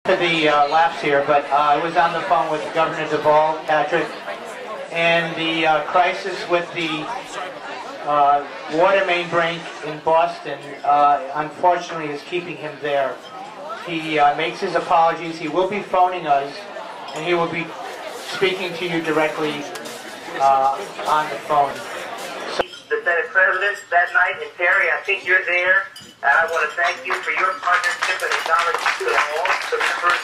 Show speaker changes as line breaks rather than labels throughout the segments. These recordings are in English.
To the laughs here, but I was on the phone with Governor Duvall, Patrick, and the crisis with the water main break in Boston, unfortunately, is keeping him there. He makes his apologies. He will be phoning us, and he will be speaking to you directly on the phone.
The Senate President that night, and Terry, I think you're there. And I want to thank you for your partnership and acknowledge you and all the members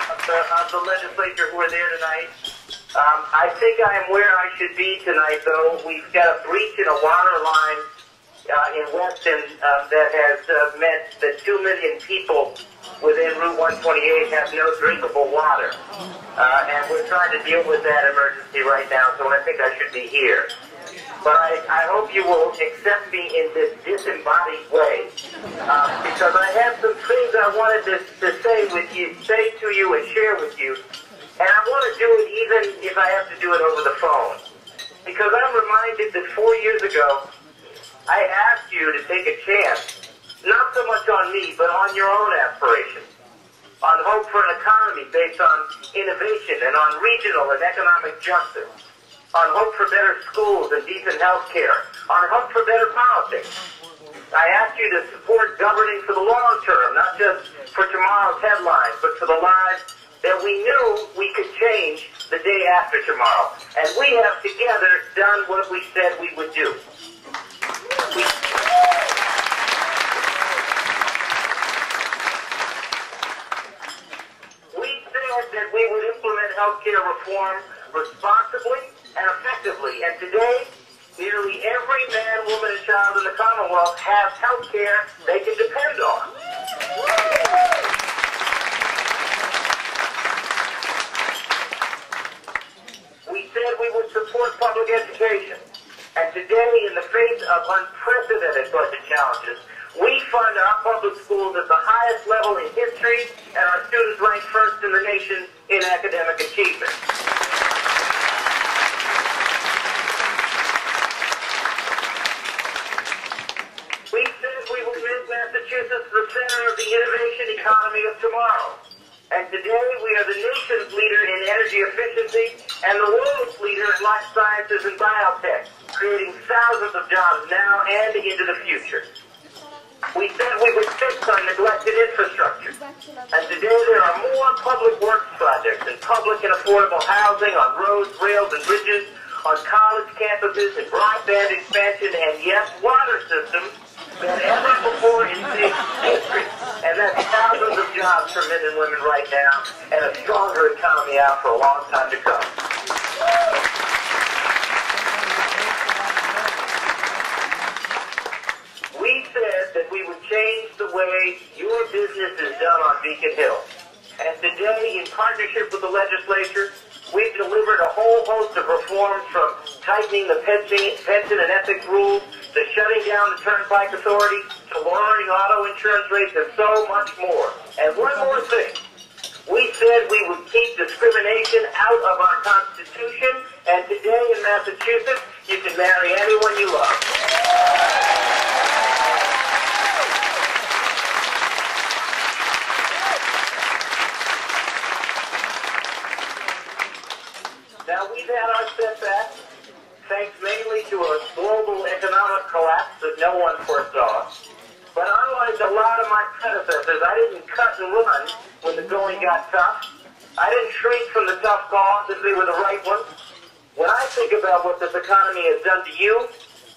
of the legislature who are there tonight. I think I am where I should be tonight, though. We've got a breach in a water line in Weston that has meant that 2 million people within Route 128 have no drinkable water. And we're trying to deal with that emergency right now, so I think I should be here. But I hope you will accept me in this disembodied way, because I have some things I wanted to say to you and share with you, and I want to do it even if I have to do it over the phone, because I'm reminded that 4 years ago, I asked you to take a chance, not so much on me, but on your own aspirations, on hope for an economy based on innovation and on regional and economic justice, on hope for better schools and decent health care, on hope for better politics. I asked you to support governing for the long term, not just for tomorrow's headlines, but for the lives that we knew we could change the day after tomorrow. And we have together done what we said we would do. We said that we would implement health care reform responsibly and effectively. And today, nearly every man, woman, and child in the Commonwealth has health care they can depend on. We said we would support public education. And today, in the face of unprecedented budget challenges, we fund our public schools at the highest level in history, and our students rank first in the nation in academic achievement. Massachusetts, the center of the innovation economy of tomorrow. And today we are the nation's leader in energy efficiency and the world's leader in life sciences and biotech, creating thousands of jobs now and into the future. We said we would fix our neglected infrastructure. And today there are more public works projects and public and affordable housing on roads, rails, and bridges, on college campuses, and broadband expansion, and yes, water systems than ever before in state history. And that's thousands of jobs for men and women right now, and a stronger economy out for a long time to come. We said that we would change the way your business is done on Beacon Hill. And today, in partnership with the legislature, we've delivered a whole host of reforms, from tightening the pension and ethics rules, to shutting down the Turnpike Authority, to lowering auto insurance rates, and so much more. And one more thing. We said we would keep discrimination out of our Constitution, and today in Massachusetts, you can marry anyone you love. Now, we've had our setbacks, thanks mainly to a global economic collapse that no one foresaw. But unlike a lot of my predecessors, I didn't cut and run when the going got tough. I didn't shrink from the tough calls if they were the right ones. When I think about what this economy has done to you,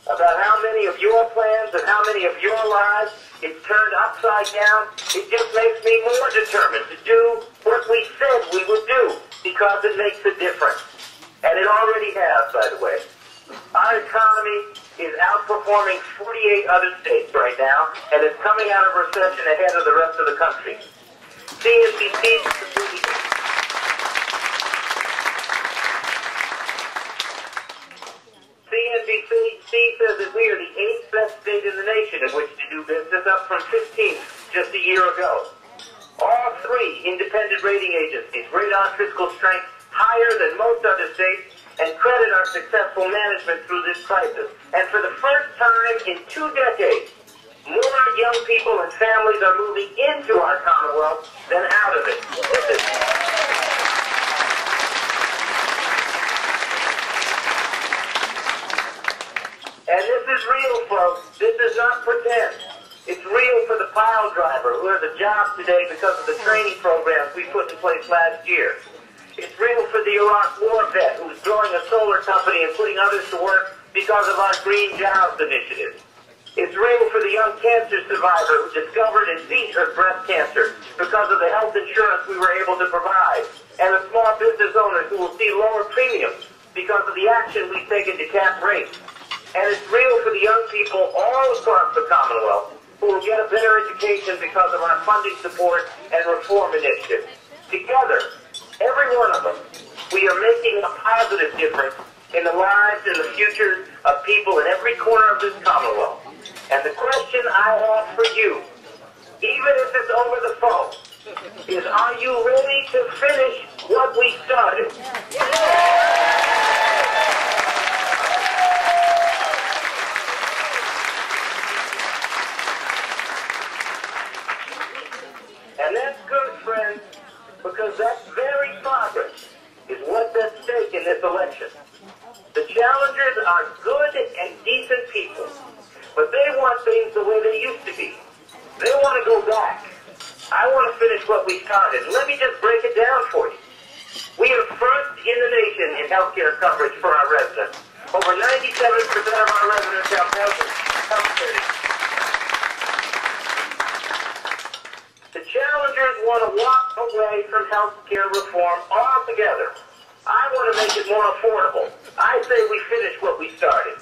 about how many of your plans and how many of your lives it's turned upside down, it just makes me more determined to do what we said we would do, because it makes a difference. And it already has, by the way. Our economy is outperforming 48 other states right now, and it's coming out of recession ahead of the rest of the country. CNBC says that we are the 8th best state in the nation in which to do business, up from 15th just a year ago. All three independent rating agencies rate our fiscal strength higher than most other states and credit our successful management through this crisis. And for the first time in 2 decades, more young people and families are moving into our Commonwealth than out of it. jobs today because of the training programs we put in place last year. It's real for the Iraq War vet who's growing a solar company and putting others to work because of our Green Jobs initiative. It's real for the young cancer survivor who discovered and beat her breast cancer because of the health insurance we were able to provide, and the small business owners who will see lower premiums because of the action we've taken to cap rates. And it's real for the young people all across the Commonwealth who will get a better education because of our funding support and reform initiatives. Together, every one of us, we are making a positive difference in the lives and the futures of people in every corner of this Commonwealth. And the question I have for you, even if it's over the phone, is are you ready to finish what we started? And that's good, friends, because that very progress is what's at stake in this election. The challengers are good and decent people, but they want things the way they used to be. They want to go back. I want to finish what we started. Let me just break it down for you. We are first in the nation in healthcare coverage for our residents. Over 97% of our residents have health care. The challengers want to walk away from healthcare reform altogether. I want to make it more affordable. I say we finish what we started.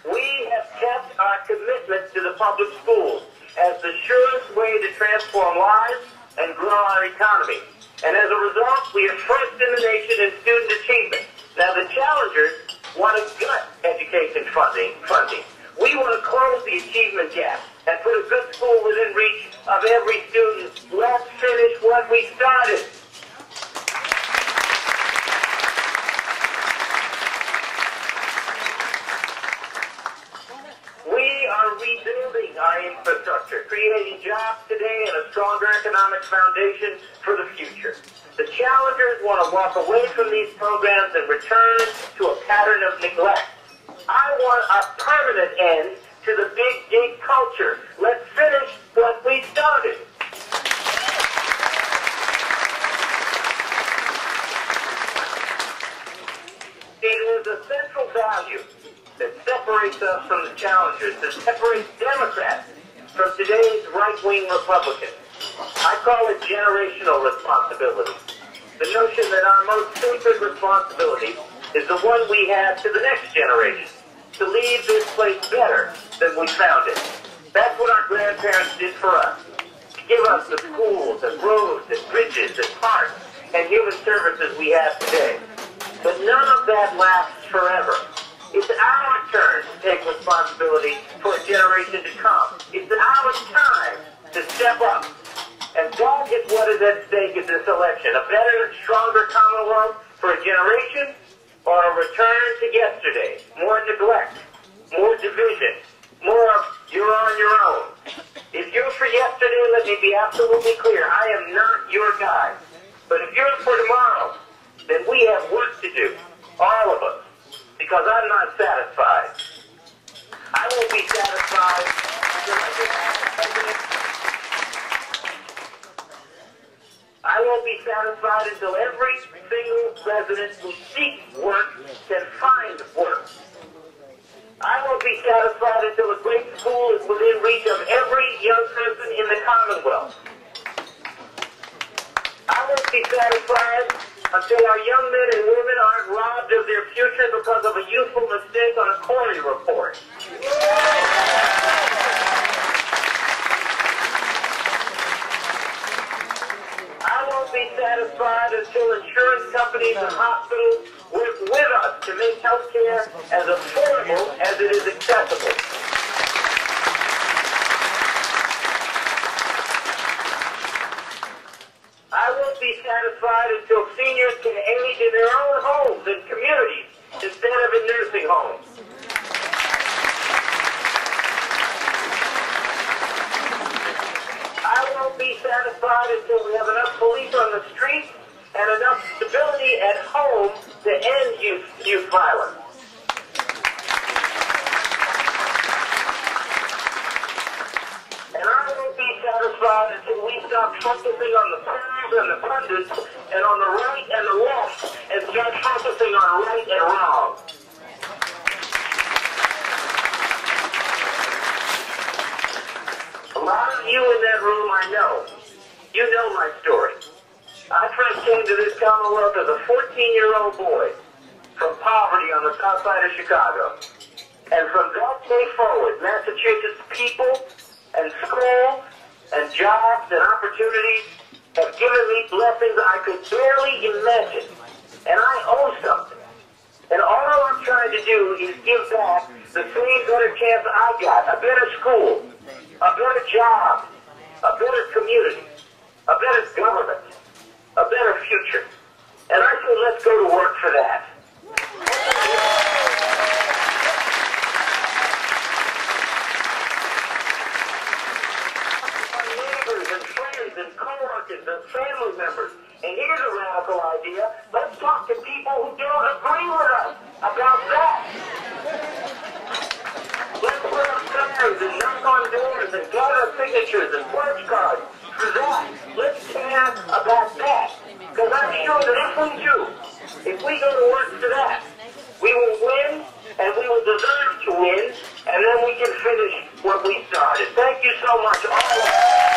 We have kept our commitment to the public schools as the surest way to transform lives and grow our economy. And as a result, we are first in the nation in student achievement. Now the challengers want to gut education funding. We want to close the achievement gap and put a good school within reach of every student. Let's finish what we started. We are rebuilding our infrastructure, creating jobs today and a stronger economic foundation for the future. The challengers want to walk away from these programs and return to a pattern of neglect. I want a permanent end to the big dig culture. Let's finish what we started. It is a central value that separates us from the challengers, that separates Democrats from today's right-wing Republicans. I call it generational responsibility. The notion that our most sacred responsibility is the one we have to the next generation, to leave this place better than we found it. That's what our grandparents did for us, to give us the schools and roads and bridges and parks and human services we have today. But none of that lasts forever. It's our turn to take responsibility for a generation to come. It's our time to step up. And that is what is at stake in this election. A better, stronger Commonwealth for a generation, or a return to yesterday. More neglect, more division, more of you're on your own. If you're for yesterday, let me be absolutely clear. I am not your guy. But if you're for tomorrow, then we have work to do. All of us. Because I'm not satisfied. I won't be satisfied until I get president. I won't be satisfied until every single resident who seeks work can find work. I won't be satisfied until a great school is within reach of every young person in the Commonwealth. I won't be satisfied until our young men and women aren't robbed of their future because of a youthful mistake on a Corey report. I won't be satisfied until insurance companies and hospitals work with us to make health care as affordable as it is accessible. I won't be satisfied until seniors can age in their own homes and communities instead of in nursing homes. I won't be satisfied until we have enough police on the streets and enough stability at home to end youth violence. satisfied until we stop focusing on the polls and the pundits and on the right and the left and start focusing on right and wrong. A lot of you in that room I know. You know my story. I first came to this Commonwealth as a 14-year-old boy from poverty on the south side of Chicago. And from that day forward, Massachusetts people and schools and jobs and opportunities have given me blessings I could barely imagine. And I owe something. And all I'm trying to do is give back the same better chance I got. A better school, a better job, a better community, a better government, a better future. And I say let's go to work for that. Our neighbors and friends and co-workers and family members. And here's a radical idea. Let's talk to people who don't agree with us about that. Let's put up signs and knock on doors and gather signatures and pledge cards for that. Let's care about that. Because I'm sure that if we do, if we go to work for that, we will win and we will deserve to win, and then we can finish what we started. Thank you so much, all of you.